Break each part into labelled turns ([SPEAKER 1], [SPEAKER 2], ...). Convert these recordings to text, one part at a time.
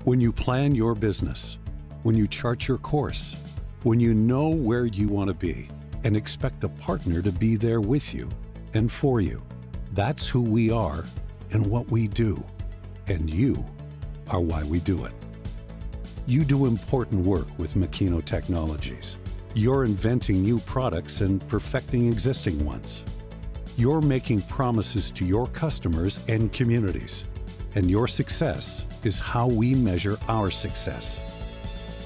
[SPEAKER 1] When you plan your business, when you chart your course, when you know where you want to be and expect a partner to be there with you and for you, that's who we are and what we do. And you are why we do it. You do important work with Makino Technologies. You're inventing new products and perfecting existing ones. You're making promises to your customers and communities. And your success is how we measure our success.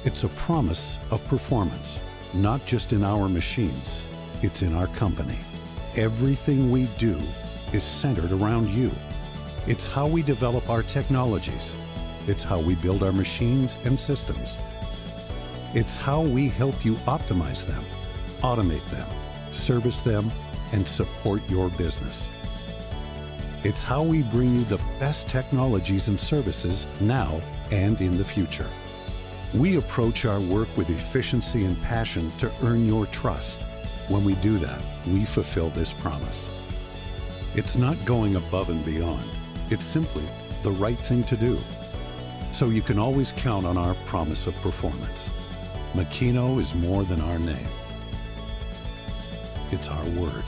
[SPEAKER 1] It's a promise of performance, not just in our machines, it's in our company. Everything we do is centered around you. It's how we develop our technologies. It's how we build our machines and systems. It's how we help you optimize them, automate them, service them, and support your business. It's how we bring you the best technologies and services now and in the future. We approach our work with efficiency and passion to earn your trust. When we do that, we fulfill this promise. It's not going above and beyond. It's simply the right thing to do. So you can always count on our promise of performance. Makino is more than our name. It's our word.